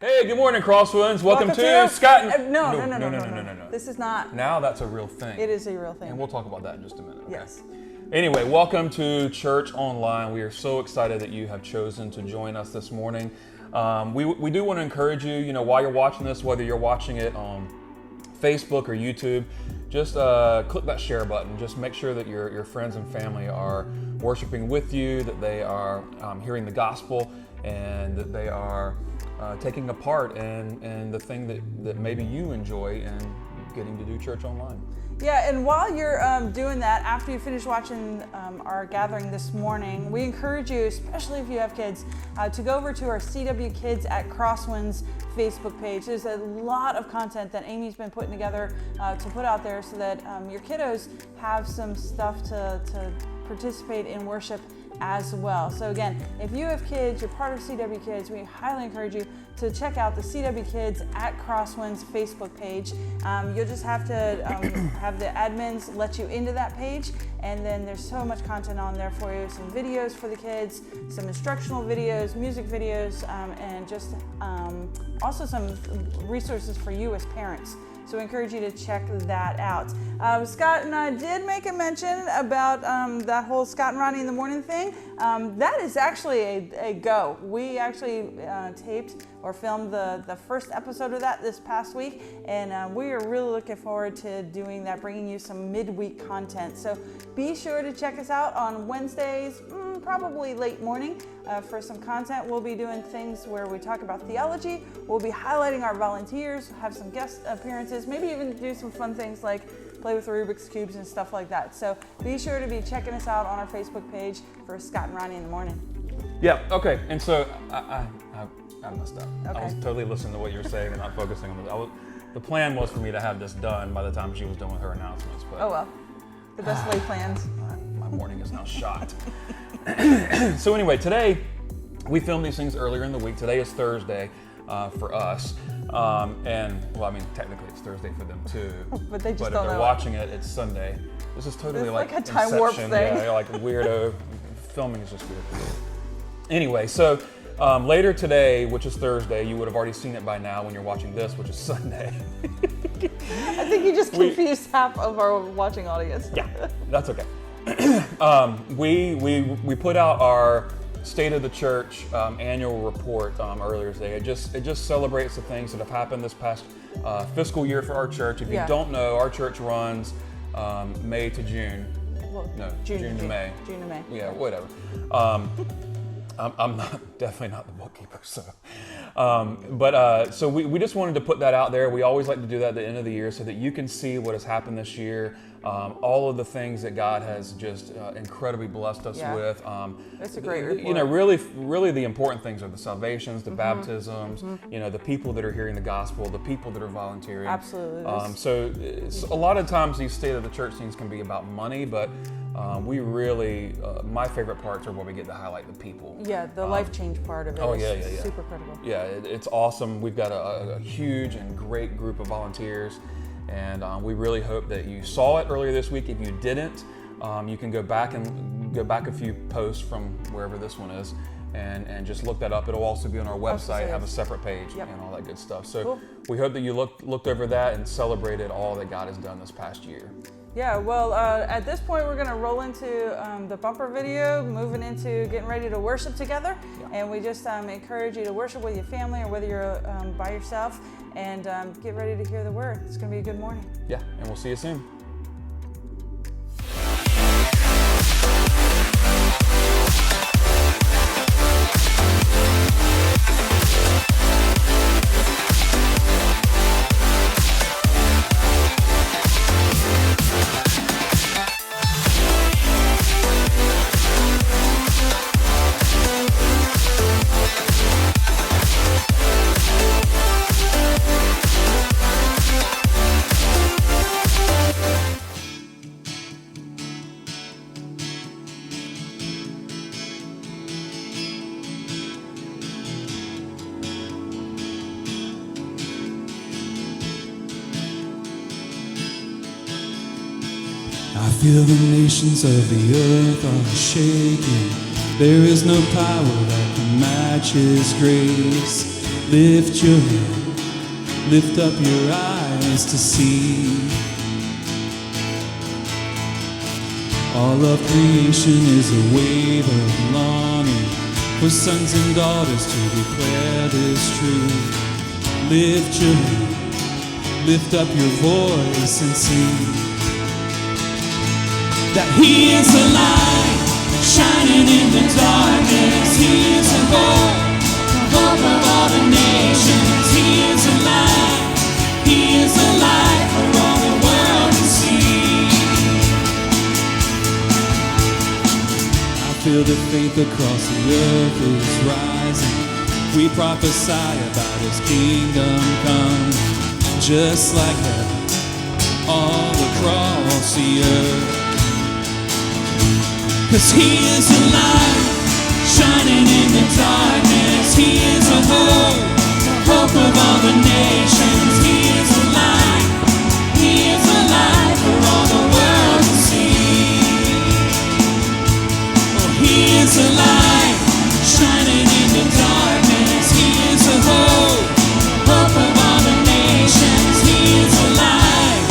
Hey, good morning, Crosswinds. Welcome to Scott and... No. This is not. Now that's a real thing. It is a real thing. And we'll talk about that in just a minute. Okay? Yes. Anyway, welcome to Church Online. We are so excited that you have chosen to join us this morning. We do want to encourage you, while you're watching this, whether you're watching it on Facebook or YouTube, just click that share button. Just make sure that your friends and family are worshiping with you, that they are hearing the gospel, and that they are taking a part in the thing that maybe you enjoy and getting to do church online. Yeah, and while you're doing that, after you finish watching our gathering this morning, we encourage you, especially if you have kids, to go over to our CW Kids at Crosswinds Facebook page. There's a lot of content that Amy's been putting together to put out there so that your kiddos have some stuff to participate in worship as well. So again, if you have kids, you're part of CW Kids, we highly encourage you to check out the CW Kids at Crosswinds Facebook page. You'll just have to have the admins let you into that page, and then there's so much content on there for you. Some videos for the kids, some instructional videos, music videos, and just also some resources for you as parents. So we encourage you to check that out. Scott and I did make a mention about that whole Scott and Ronnie in the morning thing. That is actually a go. We actually taped or filmed the first episode of that this past week, and we are really looking forward to doing that, bringing you some midweek content. So be sure to check us out on Wednesdays, probably late morning, for some content. We'll be doing things where we talk about theology. We'll be highlighting our volunteers, have some guest appearances, maybe even do some fun things like play with the Rubik's Cubes and stuff like that. So be sure to be checking us out on our Facebook page for Scott and Ronnie in the morning. Yeah, okay. And so I messed up. Okay. I was totally listening to what you were saying and not focusing on it. The plan was for me to have this done by the time she was done with her announcements. But oh well, the best laid plans. My morning is now shot. So anyway, today we filmed these things earlier in the week. Today is Thursday for us. And well, I mean, technically it's Thursday for them too. But they just But don't if they're know watching it, it's Sunday. This is totally It's like like a time warp Inception. thing. Yeah, like weirdo. Filming is just weird. Anyway, so later today, which is Thursday, you would have already seen it by now when you're watching this, which is Sunday. I think you just confused half of our watching audience. Yeah, that's okay. We put out our State of the Church annual report earlier today. It just celebrates the things that have happened this past fiscal year for our church. If you don't know, our church runs May to June. Well, No, June to May. June to May. Yeah, whatever. I'm definitely not the bookkeeper, so. So we just wanted to put that out there. We always like to do that at the end of the year so that you can see what has happened this year, all of the things that God has just incredibly blessed us with. It's a great report. Really the important things are the salvations, the baptisms, the people that are hearing the gospel, the people that are volunteering. Absolutely. So a lot of times these State of the Church things can be about money, but we really, my favorite parts are where we get to highlight the people. Yeah, the life change part of it is super critical. Yeah, it's awesome. We've got a huge and great group of volunteers, and we really hope that you saw it earlier this week. If you didn't, you can go back a few posts from wherever this one is, and just look that up. It'll also be on our website, have a separate page, and all that good stuff. So we hope that you looked over that and celebrated all that God has done this past year. Yeah, well, at this point, we're going to roll into the bumper video, moving into getting ready to worship together. Yeah. And we just encourage you to worship with your family or whether you're by yourself, and get ready to hear the word. It's going to be a good morning. Yeah, and we'll see you soon. I feel the nations of the earth are shaking. There is no power that can match His grace. Lift your head, lift up your eyes to see. All of creation is a wave of longing for sons and daughters to declare this truth. Lift your head, lift up your voice and sing that He is a light shining in the darkness. He is a hope of all the nations. He is a light, He is a light for all the world to see. I feel the faith across the earth is rising. We prophesy about His kingdom come, just like heaven all across the earth. 'Cause He is a light shining in the darkness. He is a hope of all the nations. He is a light, He is a light for all the world to see. Oh, He is a light shining in the darkness. He is a hope of all the nations. He is a light,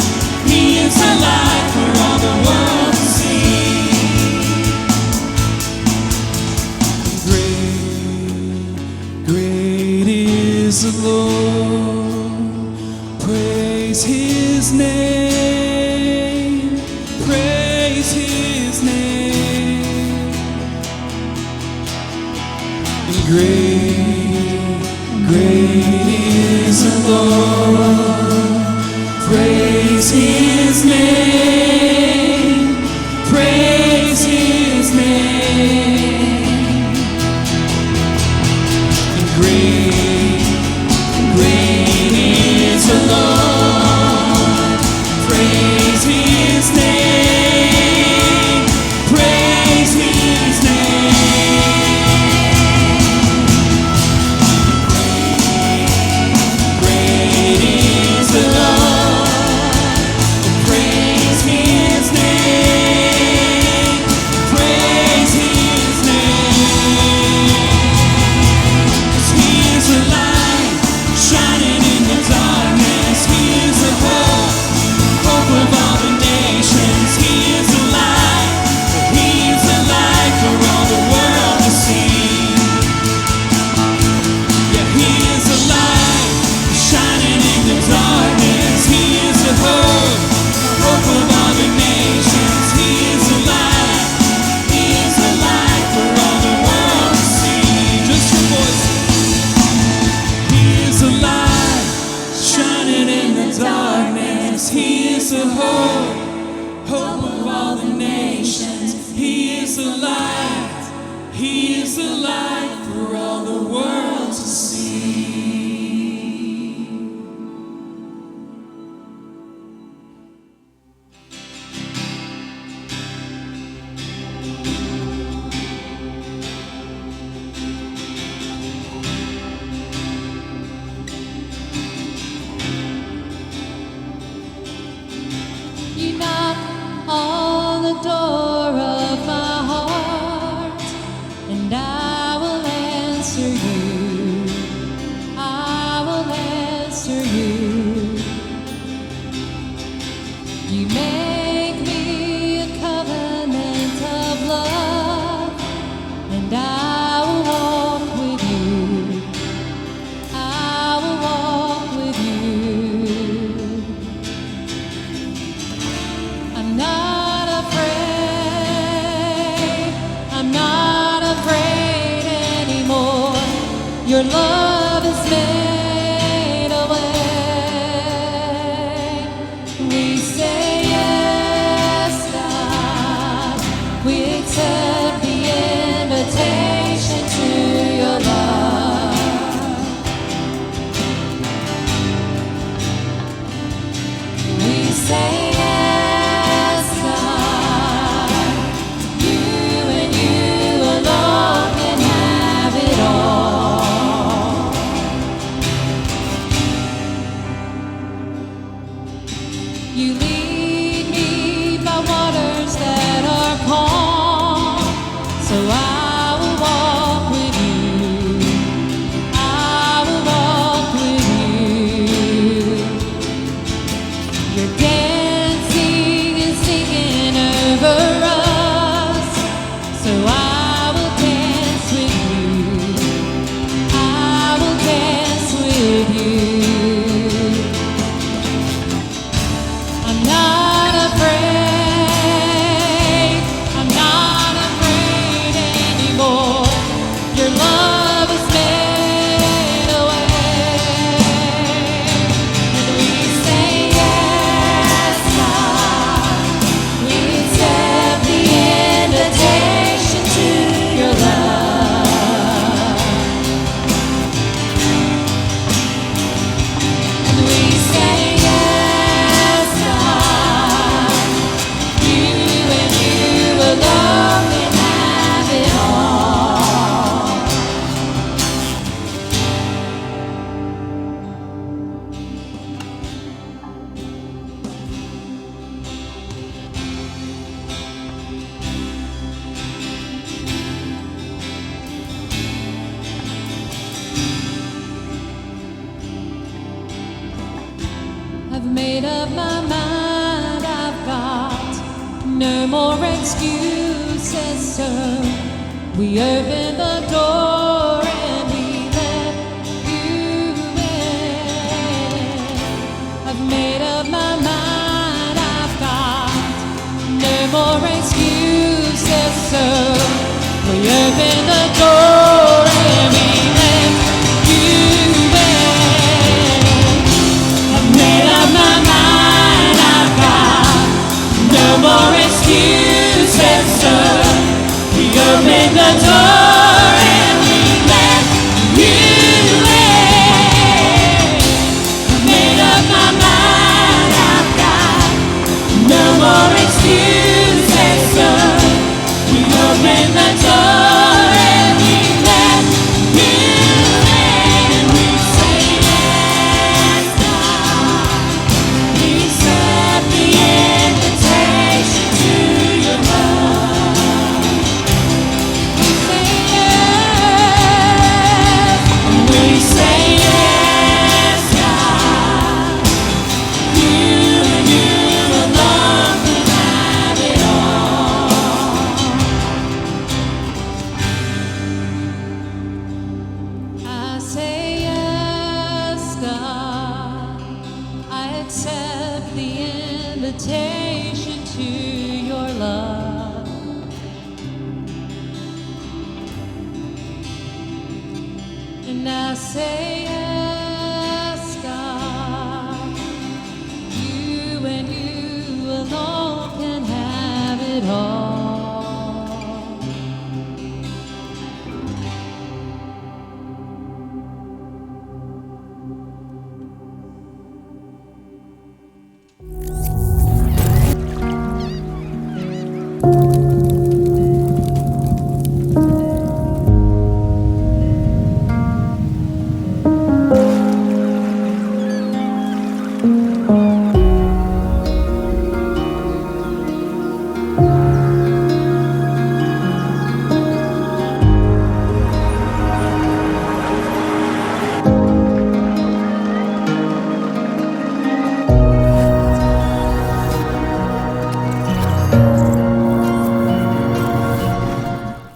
He is a light for all the world to see. Great is the Lord, praise His name, praise His name. And great is the Lord, praise His name, praise His name. Great is the Lord, praise His name, praise His name. Great is the Lord, praise His name, praise His name. He is a light shining in the darkness. He is a hope of all the nations. He is a light, He is a light for all the world to see. Yeah, He is a light shining in the darkness. He is a hope of all the nations. He is a light, He is a light for all the world to see. Just your voice. He is a light shining in the darkness. He is a hope of all the nations. He is a light, He is a light for all the world to see. You knock on the door of my heart, and I will answer you. made up my mind, I've got no more excuses, so we open the door and we let you in. I've made up my mind, I've got no more excuses, so we open the door and we let you in. I've made up my mind, I've got no more excuses, so we open the door and we let you in. I've made up my mind, I've got no more excuses, so we open the door and we let you in. We say yes, God. We accept the invitation to your love. We say yes. We say yes, God. You and you alone can have it all. I say yes, God. I accept the invitation to your love. And I say yes, God. You and you alone can have it all.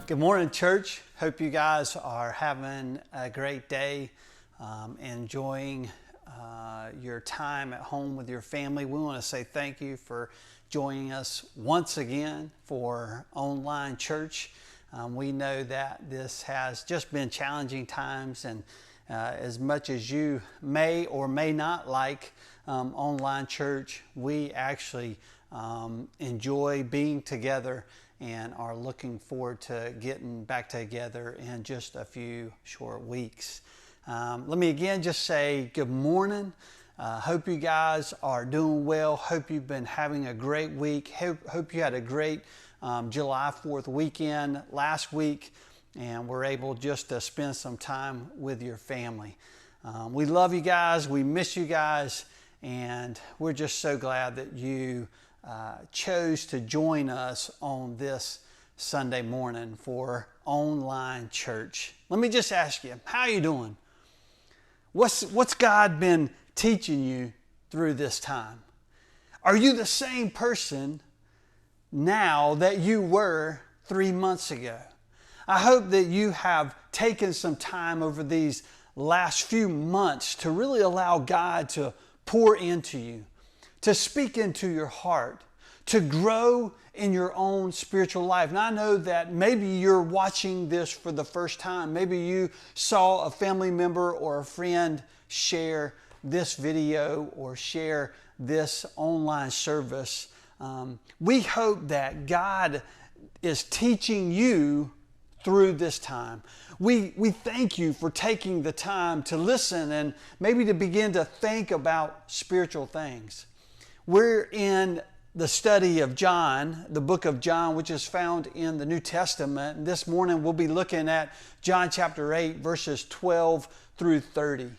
Good morning, church. Hope you guys are having a great day, enjoying your time at home with your family. We want to say thank you for joining us once again for online church. We know that this has just been challenging times, and as much as you may or may not like online church, we actually enjoy being together and are looking forward to getting back together in just a few short weeks. Let me again just say good morning. Hope you guys are doing well. Hope you've been having a great week. Hope you had a great July 4th weekend last week and were able just to spend some time with your family. We love you guys. We miss you guys. And we're just so glad that you chose to join us on this Sunday morning for online church. Let me just ask you, how are you doing? What's God been teaching you through this time? Are you the same person now that you were 3 months ago? I hope that you have taken some time over these last few months to really allow God to pour into you, to speak into your heart, to grow in your own spiritual life. And I know that maybe you're watching this for the first time. Maybe you saw a family member or a friend share this video or share this online service. We hope that God is teaching you through this time. We thank you for taking the time to listen and maybe to begin to think about spiritual things. We're in the study of John, the book of John, which is found in the New Testament. And this morning we'll be looking at John chapter 8, verses 12 through 30.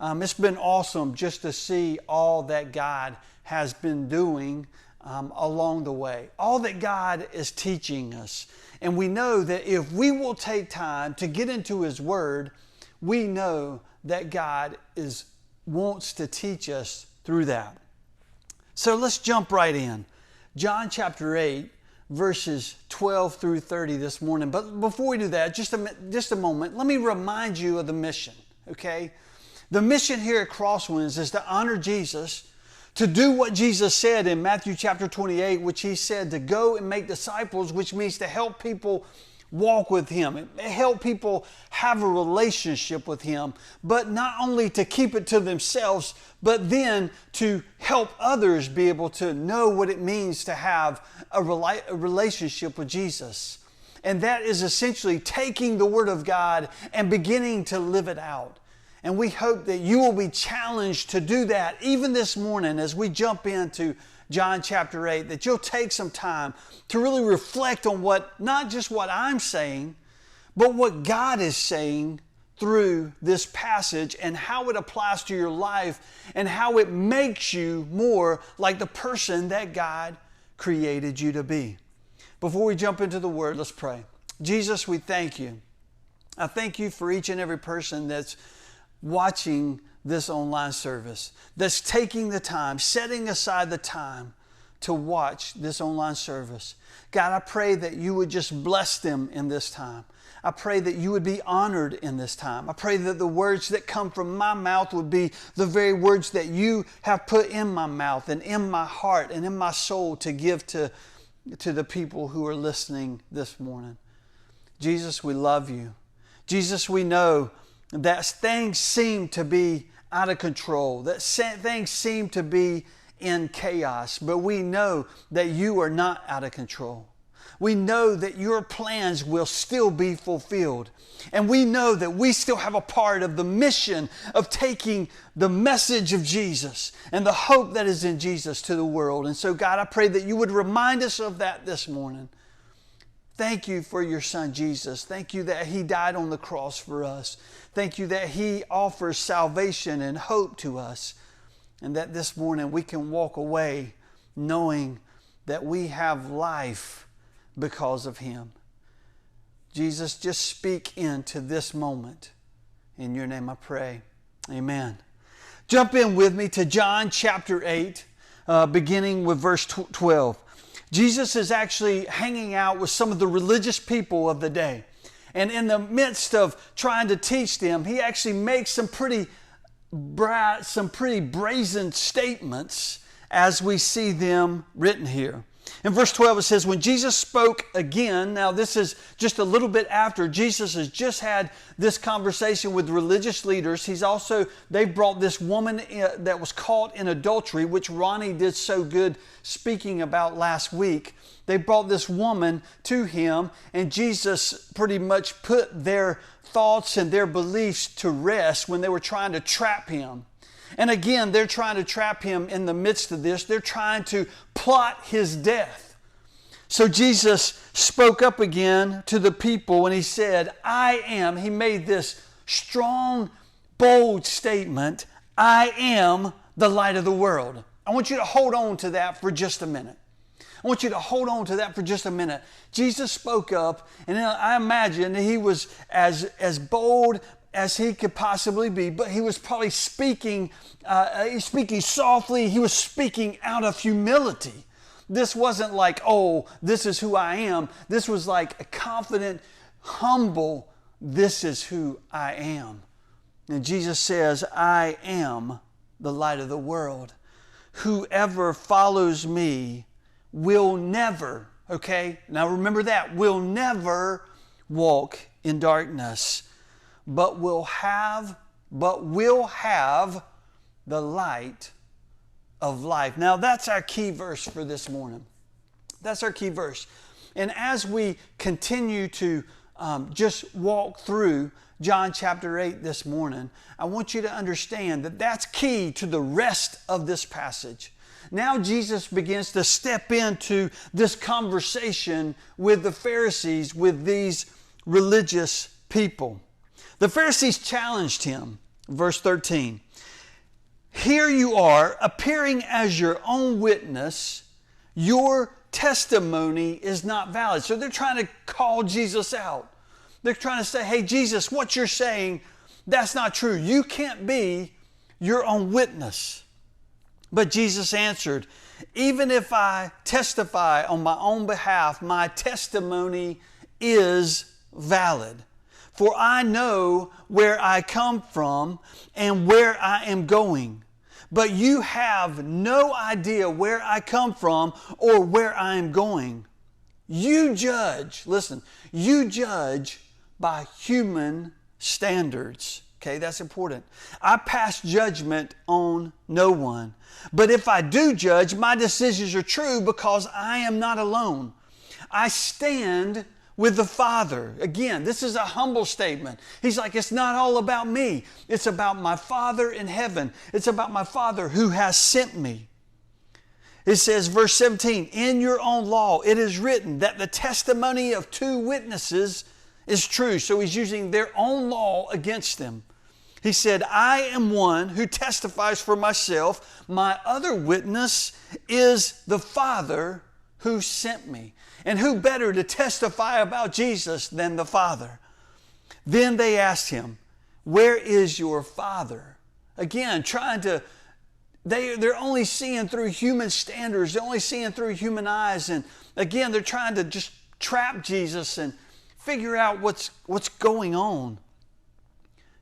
It's been awesome just to see all that God has been doing along the way, all that God is teaching us. And we know that if we will take time to get into His Word, we know that God wants to teach us through that. So let's jump right in. John chapter 8, verses 12 through 30 this morning. But before we do that, just a moment, let me remind you of the mission, okay? The mission here at Crosswinds is to honor Jesus, to do what Jesus said in Matthew chapter 28, which he said to go and make disciples, which means to help people walk with him, help people have a relationship with him, but not only to keep it to themselves, but then to help others be able to know what it means to have a relationship with Jesus. And that is essentially taking the Word of God and beginning to live it out. And we hope that you will be challenged to do that even this morning as we jump into John chapter 8, that you'll take some time to really reflect on not just what I'm saying, but what God is saying through this passage and how it applies to your life and how it makes you more like the person that God created you to be. Before we jump into the Word, let's pray. Jesus, we thank you. I thank you for each and every person that's watching this online service, that's taking the time, setting aside the time to watch this online service. God, I pray that you would just bless them in this time. I pray that you would be honored in this time. I pray that the words that come from my mouth would be the very words that you have put in my mouth and in my heart and in my soul to give to the people who are listening this morning. Jesus, we love you. Jesus, we know that things seem to be out of control, that things seem to be in chaos, but we know that you are not out of control. We know that your plans will still be fulfilled. And we know that we still have a part of the mission of taking the message of Jesus and the hope that is in Jesus to the world. And so, God, I pray that you would remind us of that this morning. Thank you for your Son, Jesus. Thank you that he died on the cross for us. Thank you that he offers salvation and hope to us. And that this morning we can walk away knowing that we have life because of him. Jesus, just speak into this moment. In your name I pray. Amen. Jump in with me to John chapter 8, beginning with verse 12. Jesus is actually hanging out with some of the religious people of the day. And in the midst of trying to teach them, he actually makes some pretty brazen statements as we see them written here. In verse 12 it says, when Jesus spoke again, now this is just a little bit after Jesus has just had this conversation with religious leaders. They brought this woman that was caught in adultery, which Ronnie did so good speaking about last week. They brought this woman to him, and Jesus pretty much put their thoughts and their beliefs to rest when they were trying to trap him. And again, they're trying to trap him in the midst of this. They're trying to plot his death. So Jesus spoke up again to the people and he said, he made this strong, bold statement, I am the light of the world. I want you to hold on to that for just a minute. Jesus spoke up, and I imagine he was as bold as he could possibly be, but he was probably speaking softly. He was speaking out of humility. This wasn't like, oh, this is who I am. This was like a confident, humble, this is who I am. And Jesus says, I am the light of the world. Whoever follows me will never, okay? Now remember that, will never walk in darkness, but will have the light of life. Now that's our key verse for this morning. That's our key verse. And as we continue to just walk through John chapter 8 this morning, I want you to understand that that's key to the rest of this passage. Now Jesus begins to step into this conversation with the Pharisees, with these religious people. The Pharisees challenged him, verse 13. Here you are, appearing as your own witness. Your testimony is not valid. So they're trying to call Jesus out. They're trying to say, hey, Jesus, what you're saying, that's not true. You can't be your own witness. But Jesus answered, even if I testify on my own behalf, my testimony is valid. For I know where I come from and where I am going. But you have no idea where I come from or where I am going. You judge, listen, you judge by human standards. Okay, that's important. I pass judgment on no one. But if I do judge, my decisions are true because I am not alone. I stand with the Father. Again, this is a humble statement. He's like, it's not all about me. It's about my Father in heaven. It's about my Father who has sent me. It says, verse 17, in your own law it is written that the testimony of two witnesses is true. So he's using their own law against them. He said, I am one who testifies for myself. My other witness is the Father who sent me. And who better to testify about Jesus than the Father? Then they asked him, where is your Father? Again, they're only seeing through human standards. They're only seeing through human eyes. And again, they're trying to just trap Jesus and figure out what's going on.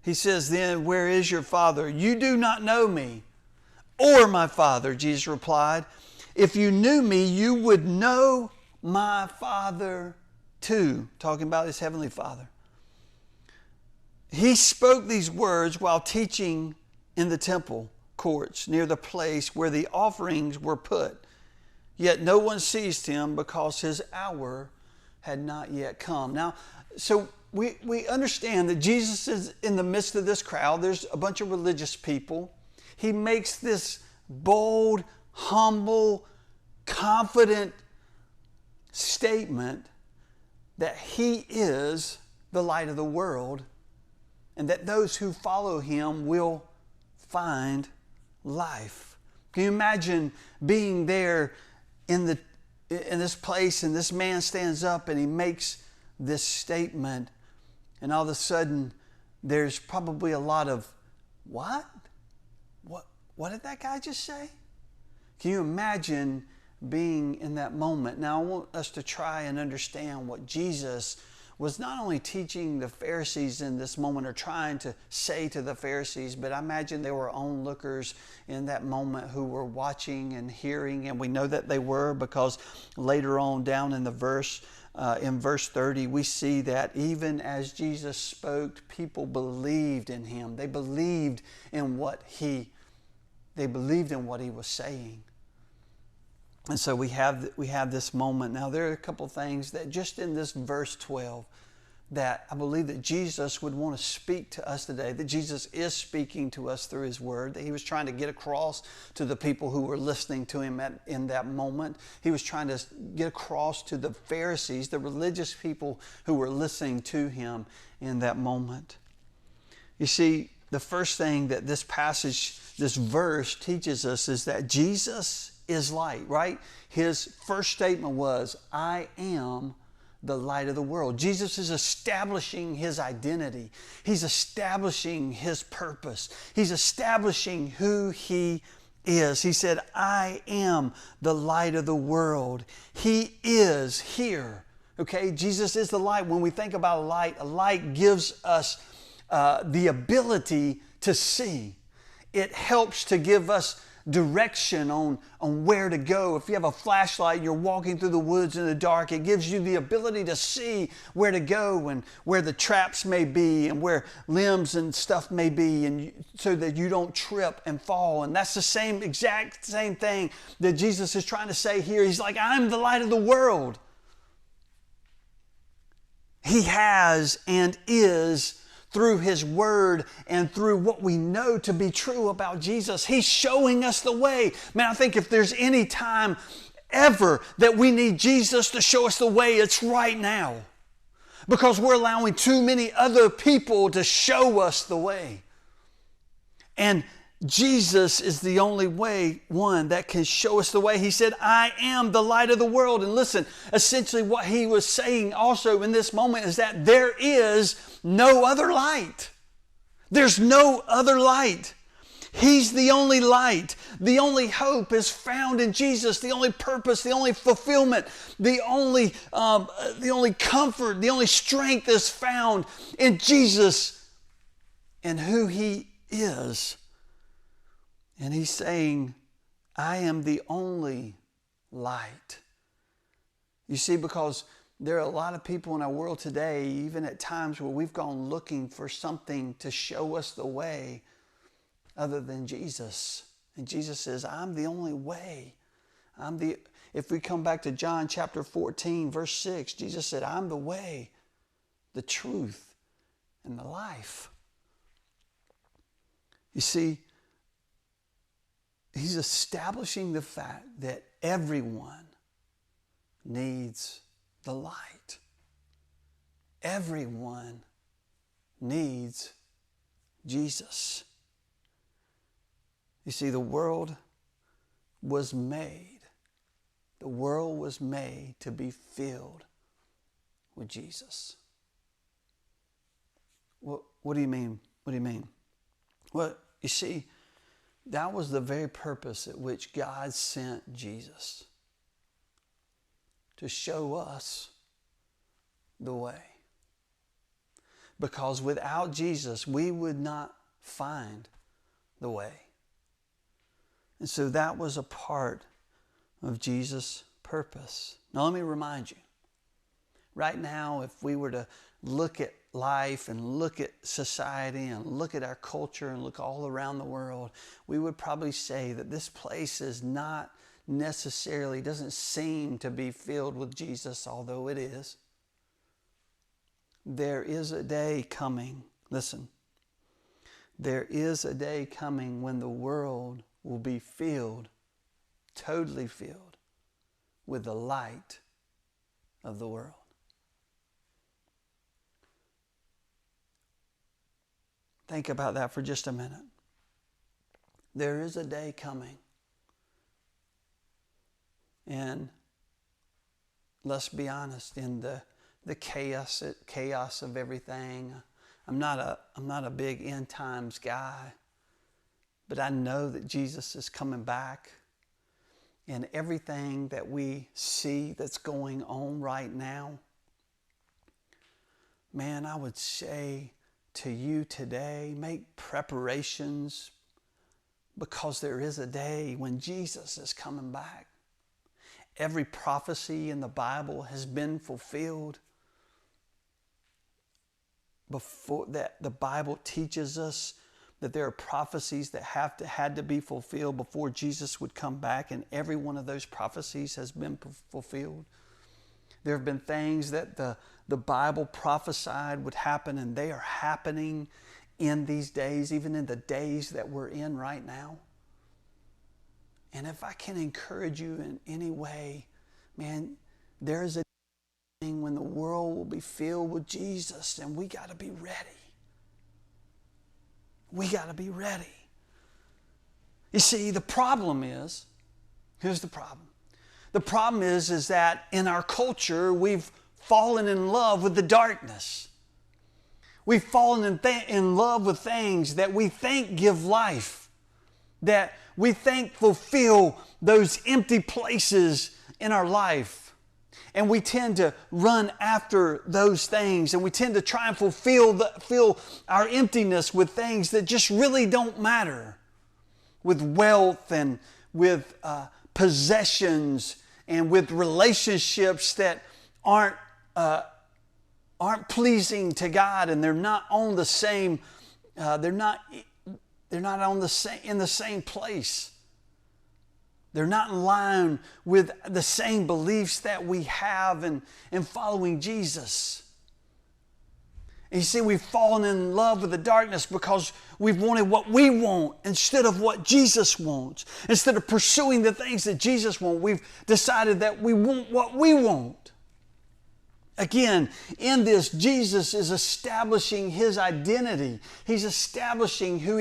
He says then, where is your Father? You do not know me or my Father, Jesus replied. If you knew me, you would know my Father too. Talking about his heavenly Father. He spoke these words while teaching in the temple courts near the place where the offerings were put. Yet no one seized him because his hour had not yet come. Now, so we understand that Jesus is in the midst of this crowd. There's a bunch of religious people. He makes this bold, humble, confident statement that he is the light of the world and that those who follow him will find life. Can you imagine being there in this place, and this man stands up and he makes this statement, and all of a sudden there's probably a lot of, what did that guy just say? Can you imagine being in that moment? Now I want us to try and understand what Jesus was not only teaching the Pharisees in this moment or trying to say to the Pharisees, but I imagine there were onlookers in that moment who were watching and hearing, and we know that they were because later on down in the verse, in verse 30, we see that even as Jesus spoke, people believed in him. They believed in what he was saying. And so we have this moment. Now there are a couple things that just in this verse 12 that I believe that Jesus would want to speak to us today, that Jesus is speaking to us through his word, that he was trying to get across to the people who were listening to him in that moment. He was trying to get across to the Pharisees, the religious people who were listening to him in that moment. You see, the first thing that this passage, this verse teaches us is that Jesus is light, right? His first statement was, I am the light of the world. Jesus is establishing his identity. He's establishing his purpose. He's establishing who he is. He said, I am the light of the world. He is here. Okay, Jesus is the light. When we think about a light gives us the ability to see. It helps to give us direction on where to go. If you have a flashlight, you're walking through the woods in the dark, it gives you the ability to see where to go and where the traps may be and where limbs and stuff may be, and so that you don't trip and fall. And that's the exact same thing that Jesus is trying to say here. He's like, I'm the light of the world. He has and is, through his word and through what we know to be true about Jesus. He's showing us the way. Man, I think if there's any time ever that we need Jesus to show us the way, it's right now. Because we're allowing too many other people to show us the way. And Jesus is the only one that can show us the way. He said, I am the light of the world. And listen, essentially what he was saying also in this moment is that there is no other light. There's no other light. He's the only light. The only hope is found in Jesus. The only purpose, the only fulfillment, the only comfort, the only strength is found in Jesus and who He is. And He's saying, I am the only light. You see, because there are a lot of people in our world today, even at times where we've gone looking for something to show us the way other than Jesus. And Jesus says, I'm the only way. If we come back to John chapter 14, verse 6, Jesus said, I'm the way, the truth, and the life. You see, He's establishing the fact that everyone needs the light. Everyone needs Jesus. You see, the world was made to be filled with Jesus. What do you mean? What do you mean? Well, you see, that was the very purpose at which God sent Jesus, to show us the way. Because without Jesus, we would not find the way. And so that was a part of Jesus' purpose. Now let me remind you, right now, if we were to look at life and look at society and look at our culture and look all around the world, we would probably say that this place is not necessarily, doesn't seem to be filled with Jesus, although it is. There is a day coming, listen, there is a day coming when the world will be filled, totally filled, with the light of the world. Think about that for just a minute. There is a day coming. And let's be honest, in the chaos of everything, I'm not a big end times guy, but I know that Jesus is coming back. And everything that we see that's going on right now, man, I would say to you today, make preparations, because there is a day when Jesus is coming back. Every prophecy in the Bible has been fulfilled. Before that, the Bible teaches us that there are prophecies that had to be fulfilled before Jesus would come back, and every one of those prophecies has been fulfilled. There have been things that the Bible prophesied would happen, and they are happening in these days, even in the days that we're in right now. And if I can encourage you in any way, man, there is a thing when the world will be filled with Jesus, and we got to be ready. We got to be ready. You see, the problem is, here's the problem. The problem is that in our culture, we've fallen in love with the darkness. We've fallen in love with things that we think give life, that we think fulfill those empty places in our life. And we tend to run after those things, and we tend to try and fill our emptiness with things that just really don't matter, with wealth and with possessions and with relationships that aren't pleasing to God, and they're not on the same. They're not on in the same place. They're not in line with the same beliefs that we have in following Jesus. And you see, we've fallen in love with the darkness because we've wanted what we want instead of what Jesus wants. Instead of pursuing the things that Jesus wants, we've decided that we want what we want. Again, in this, Jesus is establishing His identity. He's establishing who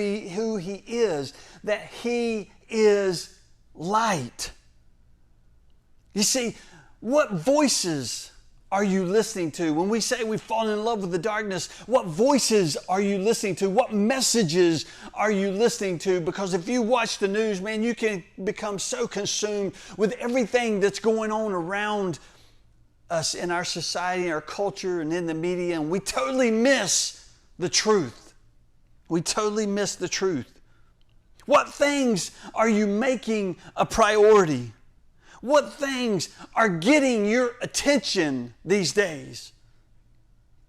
He is, that He is light. You see, what voices are you listening to? When we say we've fallen in love with the darkness, what voices are you listening to? What messages are you listening to? Because if you watch the news, man, you can become so consumed with everything that's going on around us in our society, our culture, and in the media, and we totally miss the truth. We totally miss the truth. What things are you making a priority? What things are getting your attention these days?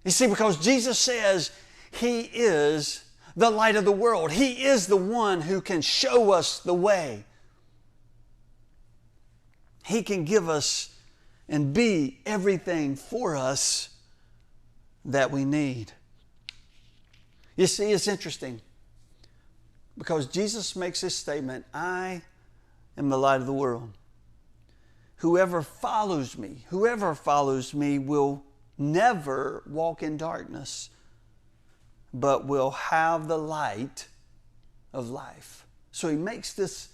You see, because Jesus says He is the light of the world. He is the one who can show us the way. He can give us and be everything for us that we need. You see, it's interesting because Jesus makes this statement, I am the light of the world. Whoever follows me will never walk in darkness, but will have the light of life. So He makes this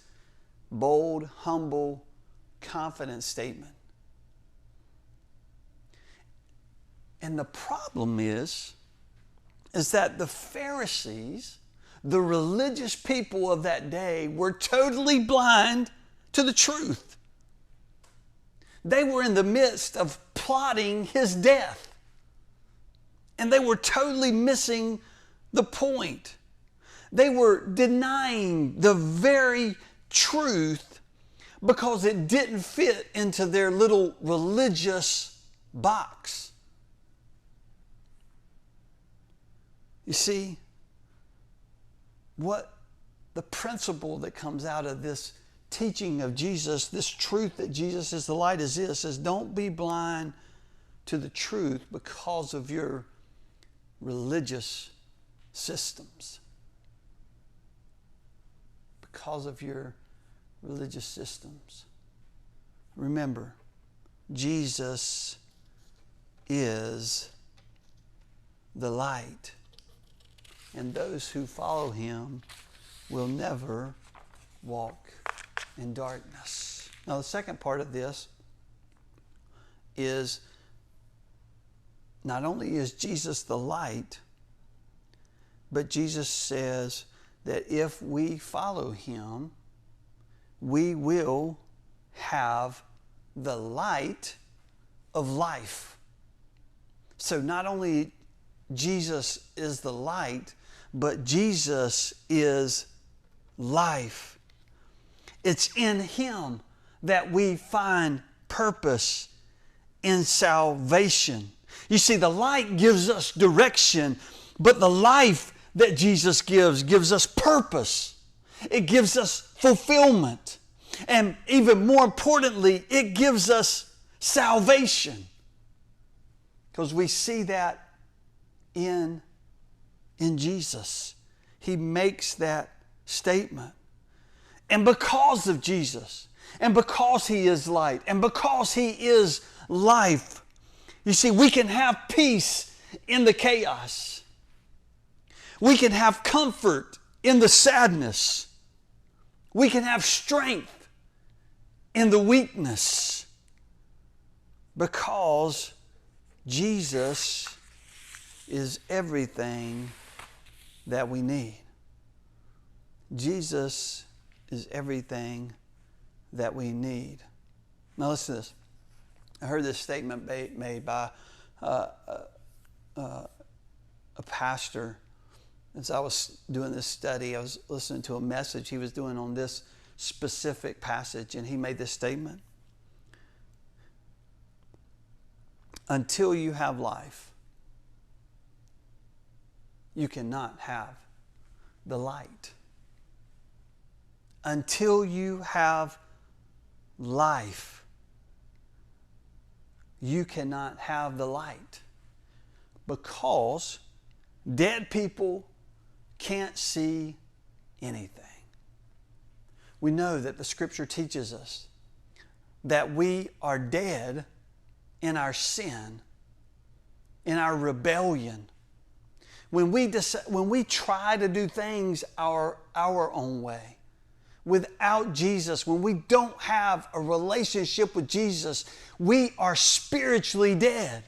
bold, humble, confident statement. And the problem is that the Pharisees, the religious people of that day, were totally blind to the truth. They were in the midst of plotting His death. And they were totally missing the point. They were denying the very truth because it didn't fit into their little religious box. You see, what the principle that comes out of this teaching of Jesus, this truth that Jesus is the light, is this, is don't be blind to the truth because of your religious systems. Because of your religious systems. Remember, Jesus is the light. And those who follow Him will never walk in darkness. Now, the second part of this is not only is Jesus the light, but Jesus says that if we follow Him, we will have the light of life. So not only Jesus is the light, but Jesus is life. It's in Him that we find purpose in salvation. You see, the light gives us direction, but the life that Jesus gives us purpose. It gives us fulfillment. And even more importantly, it gives us salvation. Because we see that in Jesus. He makes that statement. And because of Jesus, and because He is light, and because He is life, you see, we can have peace in the chaos. We can have comfort in the sadness. We can have strength in the weakness because Jesus is everything that we need. Jesus is everything that we need. Now listen to this. I heard this statement made by a pastor. As I was doing this study, I was listening to a message he was doing on this specific passage, and he made this statement. Until you have life, you cannot have the light. Until you have life, you cannot have the light. Because dead people can't see anything. We know that the Scripture teaches us that we are dead in our sin, in our rebellion. When we try to do things our own way, without Jesus, when we don't have a relationship with Jesus, we are spiritually dead.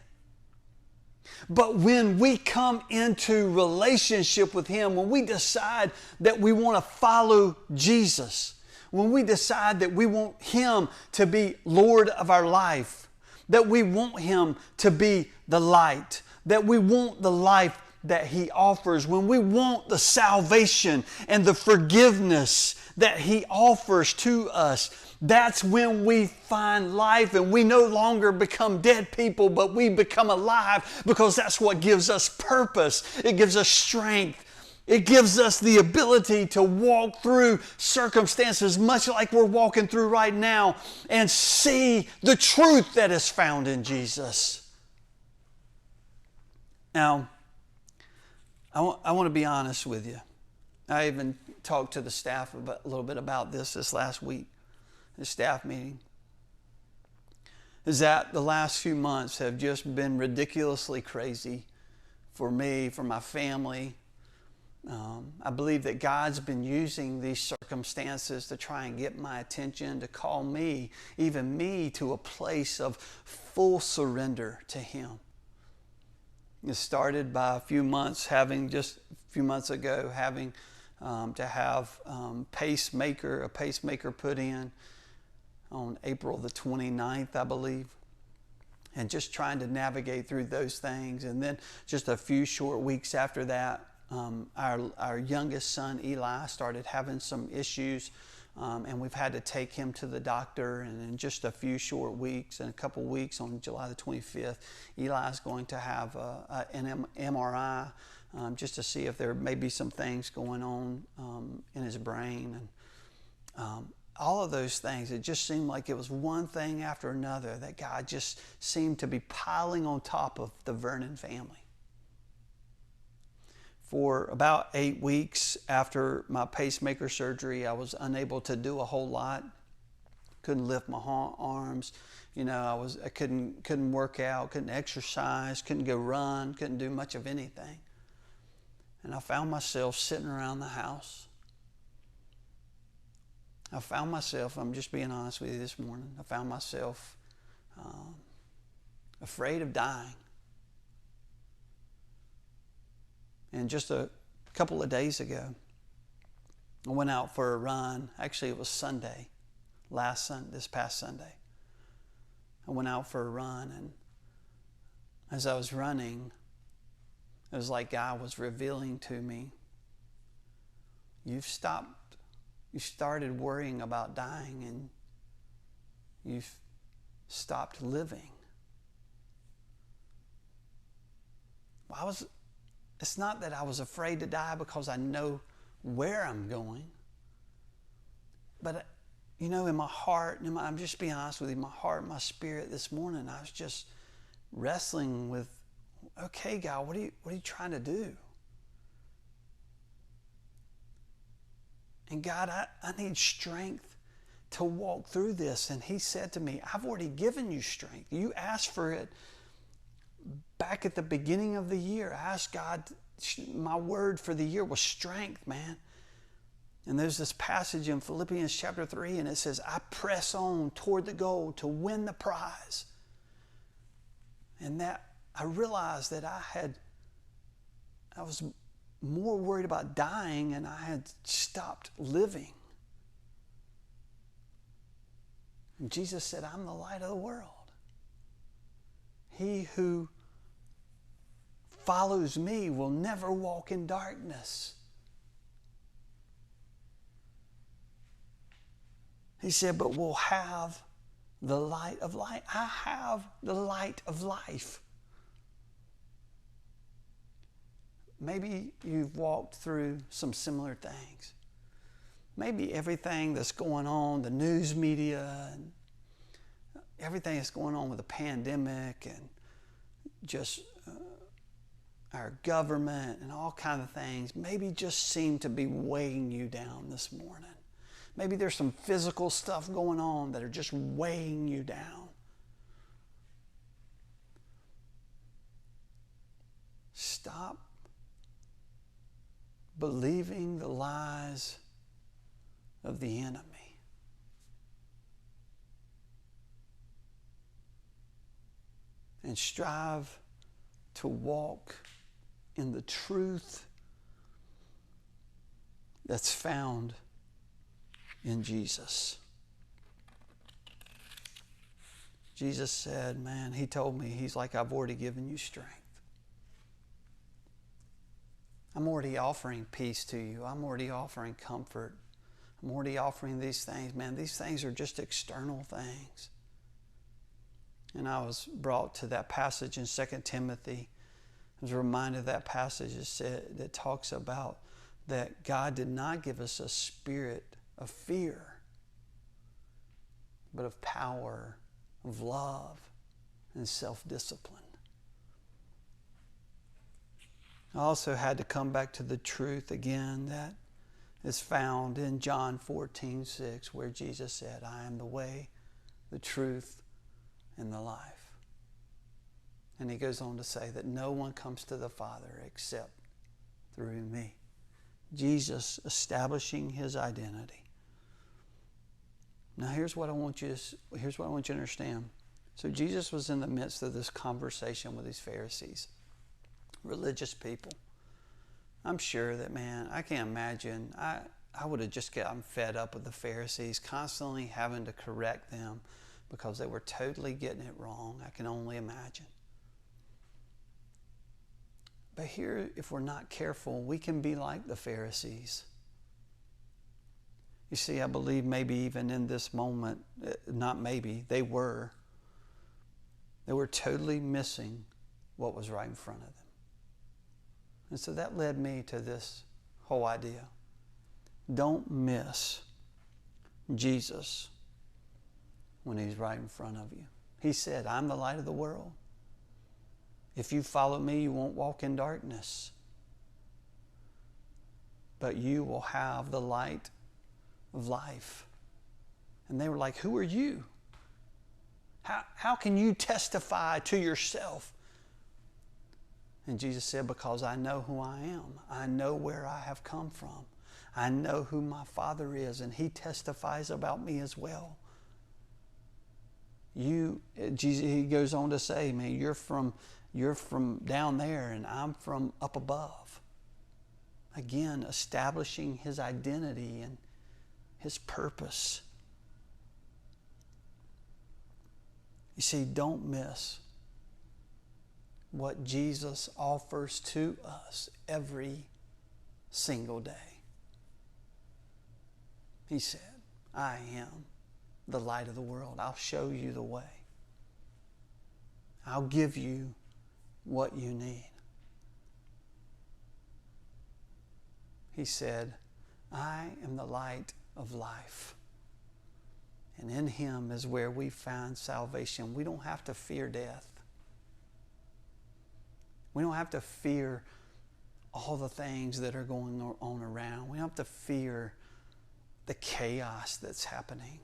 But when we come into relationship with Him, when we decide that we want to follow Jesus, when we decide that we want Him to be Lord of our life, that we want Him to be the light, that we want the life that He offers, when we want the salvation and the forgiveness that He offers to us, that's when we find life, and we no longer become dead people, but we become alive, because that's what gives us purpose. It gives us strength. It gives us the ability to walk through circumstances much like we're walking through right now and see the truth that is found in Jesus. Now, I want to be honest with you. I even talked to the staff a little bit about this last week, the staff meeting, is that the last few months have just been ridiculously crazy for me, for my family. I believe that God's been using these circumstances to try and get my attention, to call me, even me, to a place of full surrender to Him. It started by a few months ago, having to have a pacemaker put in on April the 29th, I believe. And just trying to navigate through those things. And then just a few short weeks after that, our youngest son, Eli, started having some issues. And we've had to take him to the doctor. And in just a few short weeks, in a couple weeks, on July the 25th, Eli's going to have an MRI just to see if there may be some things going on in his brain. And all of those things, it just seemed like it was one thing after another that God just seemed to be piling on top of the Vernon family. For about 8 weeks after my pacemaker surgery, I was unable to do a whole lot. Couldn't lift my arms. I couldn't work out, couldn't exercise, couldn't go run, couldn't do much of anything. And I found myself sitting around the house. I'm just being honest with you this morning, I found myself afraid of dying. And just a couple of days ago, I went out for a run. Actually, it was Sunday, this past Sunday. I went out for a run, and as I was running, it was like God was revealing to me, you started worrying about dying, and you've stopped living. It's not that I was afraid to die because I know where I'm going. But, in my heart, I'm just being honest with you, my heart and my spirit this morning, I was just wrestling with, okay, God, what are you trying to do? And God, I need strength to walk through this. And He said to me, I've already given you strength. You asked for it back at the beginning of the year. I asked God, my word for the year was strength, man. And there's this passage in Philippians chapter 3, and it says, I press on toward the goal to win the prize. And that I realized that I was more worried about dying, and I had stopped living. And Jesus said, I'm the light of the world. He who follows me will never walk in darkness. He said, but we'll have the light of light. I have the light of life. Maybe you've walked through some similar things. Maybe everything that's going on, the news media, and everything that's going on with the pandemic, and just our government and all kinds of things, maybe just seem to be weighing you down this morning. Maybe there's some physical stuff going on that are just weighing you down. Stop believing the lies of the enemy. And strive to walk in the truth that's found in Jesus. Jesus said, man, he told me, he's like, I've already given you strength. I'm already offering peace to you. I'm already offering comfort. I'm already offering these things. Man, these things are just external things. And I was brought to that passage in 2 Timothy. I was reminded of that passage that talks about that God did not give us a spirit of fear, but of power, of love, and self-discipline. I also had to come back to the truth again that is found in John 14:6, where Jesus said, I am the way, the truth, and the life. And he goes on to say that no one comes to the Father except through me. Jesus establishing his identity. Now here's what I want you to understand. So Jesus was in the midst of this conversation with these Pharisees, religious people. I'm sure that, man, I can't imagine. I would have just gotten fed up with the Pharisees, constantly having to correct them because they were totally getting it wrong. I can only imagine. But here, if we're not careful, we can be like the Pharisees. You see, I believe maybe even in this moment, not maybe, they were totally missing what was right in front of them. And so that led me to this whole idea. Don't miss Jesus when he's right in front of you. He said, I'm the light of the world. If you follow me, you won't walk in darkness, but you will have the light of life. And they were like, who are you? How can you testify to yourself? And Jesus said, because I know who I am. I know where I have come from. I know who my Father is, and he testifies about me as well. He goes on to say, man, you're from down there and I'm from up above. Again, establishing his identity and his purpose. You see, don't miss what Jesus offers to us every single day. He said, I am the light of the world. I'll show you the way. I'll give you what you need. He said, I am the light of life. And in him is where we find salvation. We don't have to fear death. We don't have to fear all the things that are going on around. We don't have to fear the chaos that's happening.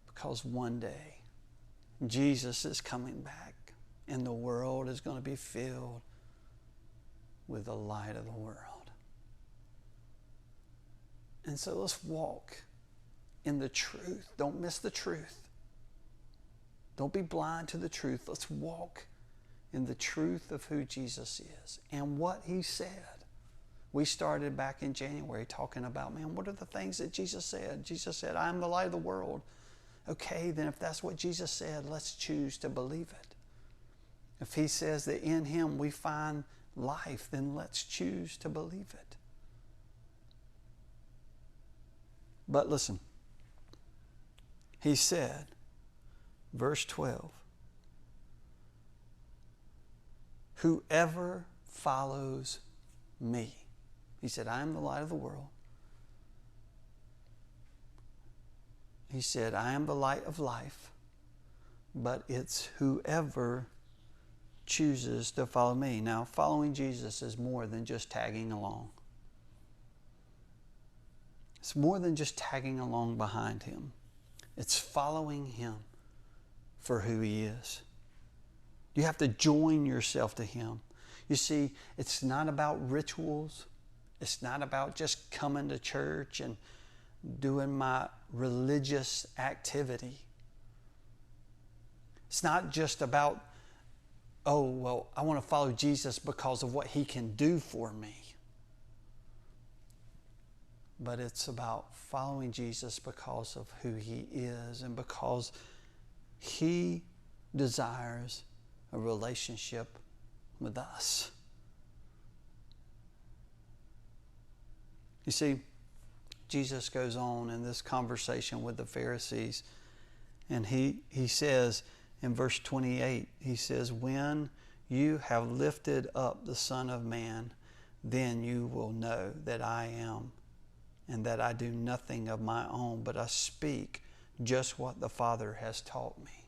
Because one day, Jesus is coming back and the world is going to be filled with the light of the world. And so let's walk in the truth. Don't miss the truth. Don't be blind to the truth. Let's walk in the truth of who Jesus is and what he said. We started back in January talking about, man, what are the things that Jesus said? Jesus said, I am the light of the world. Okay, then if that's what Jesus said, let's choose to believe it. If he says that in him we find life, then let's choose to believe it. But listen, he said, verse 12, whoever follows me. He said, I am the light of the world. He said, I am the light of life, but it's whoever chooses to follow me. Now, following Jesus is more than just tagging along. It's more than just tagging along behind him. It's following him for who he is. You have to join yourself to him. You see, it's not about rituals. It's not about just coming to church and doing my religious activity. It's not just about, oh, well, I want to follow Jesus because of what he can do for me. But it's about following Jesus because of who he is and because he desires a relationship with us. You see, Jesus goes on in this conversation with the Pharisees, and he says in verse 28, he says, when you have lifted up the Son of Man, then you will know that I am, and that I do nothing of my own, but I speak just what the Father has taught me.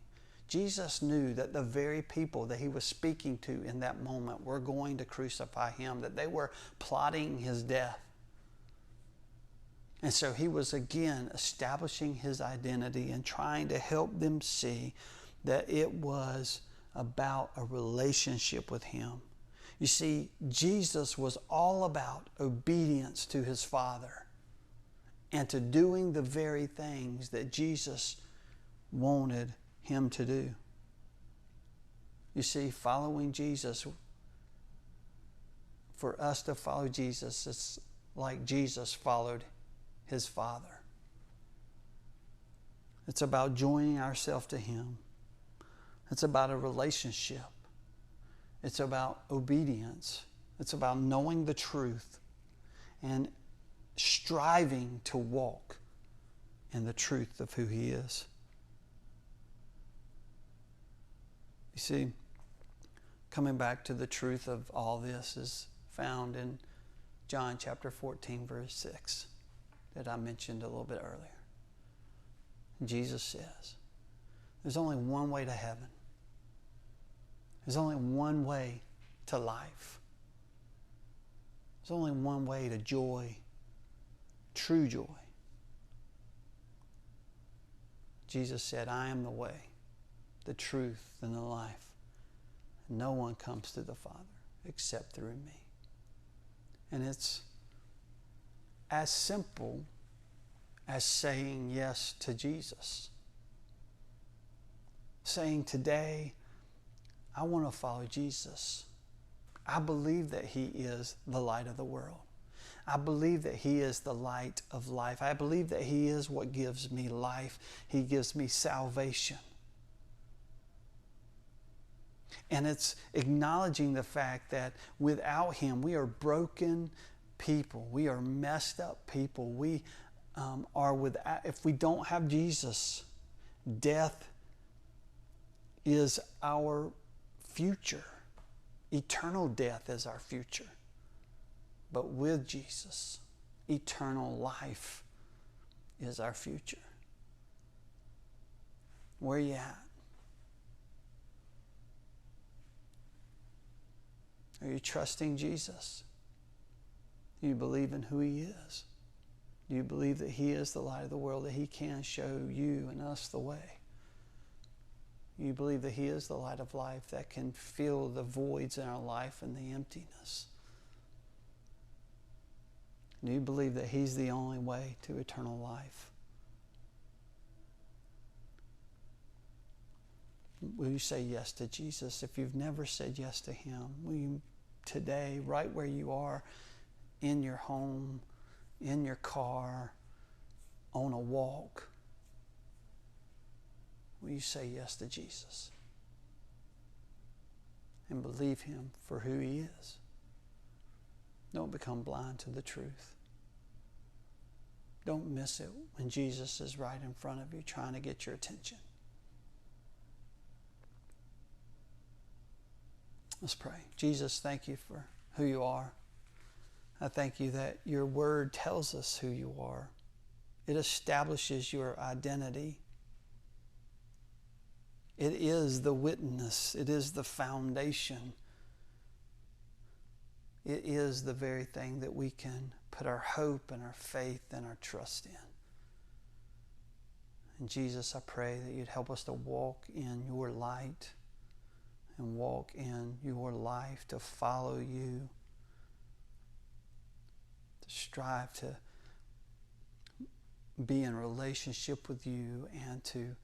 Jesus knew that the very people that he was speaking to in that moment were going to crucify him, that they were plotting his death. And so he was again establishing his identity and trying to help them see that it was about a relationship with him. You see, Jesus was all about obedience to his Father and to doing the very things that Jesus wanted him to do. You see, following Jesus, for us to follow Jesus, it's like Jesus followed his Father. It's about joining ourselves to him. It's about a relationship. It's about obedience. It's about knowing the truth and striving to walk in the truth of who he is. You see, coming back to the truth of all this is found in John chapter 14, verse 6, that I mentioned a little bit earlier. Jesus says, there's only one way to heaven. There's only one way to life. There's only one way to joy, true joy. Jesus said, I am the way, the truth, and the life. No one comes to the Father except through me. And it's as simple as saying yes to Jesus. Saying today, I want to follow Jesus. I believe that he is the light of the world. I believe that he is the light of life. I believe that he is what gives me life. He gives me salvation. And it's acknowledging the fact that without him, we are broken people. We are messed up people. We are without, if we don't have Jesus, death is our future. Eternal death is our future. But with Jesus, eternal life is our future. Where are you at? Are you trusting Jesus? Do you believe in who he is? Do you believe that he is the light of the world, that he can show you and us the way? Do you believe that he is the light of life that can fill the voids in our life and the emptiness? Do you believe that he's the only way to eternal life? Will you say yes to Jesus? If you've never said yes to him, will you today, right where you are, in your home, in your car, on a walk, will you say yes to Jesus and believe him for who he is? Don't become blind to the truth. Don't miss it when Jesus is right in front of you trying to get your attention. Let's pray. Jesus, thank you for who you are. I thank you that your word tells us who you are. It establishes your identity. It is the witness. It is the foundation. It is the very thing that we can put our hope and our faith and our trust in. And Jesus, I pray that you'd help us to walk in your light and walk in your life, to follow you strive to be in relationship with you and to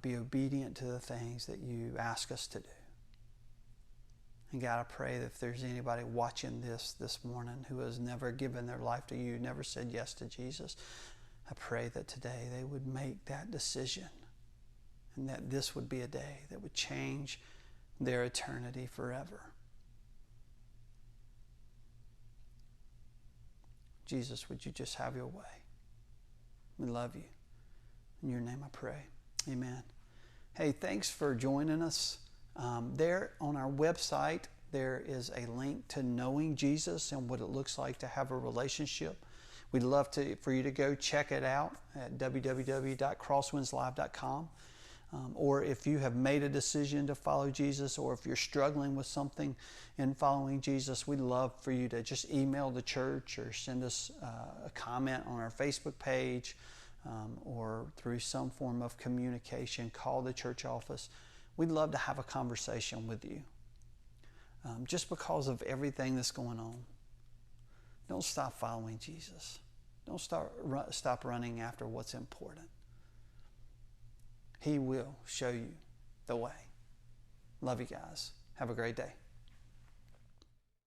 be obedient to the things that you ask us to do. And God, I pray that if there's anybody watching this morning who has never given their life to you, never said yes to Jesus, I pray that today they would make that decision and that this would be a day that would change their eternity forever. Jesus, would you just have your way? We love you. In your name I pray. Amen. Hey, thanks for joining us. There on our website, there is a link to knowing Jesus and what it looks like to have a relationship. We'd love for you to go check it out at www.crosswindslive.com. Or if you have made a decision to follow Jesus, or if you're struggling with something in following Jesus, we'd love for you to just email the church or send us a comment on our Facebook page, or through some form of communication, call the church office. We'd love to have a conversation with you. Just because of everything that's going on, don't stop following Jesus. Don't stop running after what's important. He will show you the way. Love you guys. Have a great day.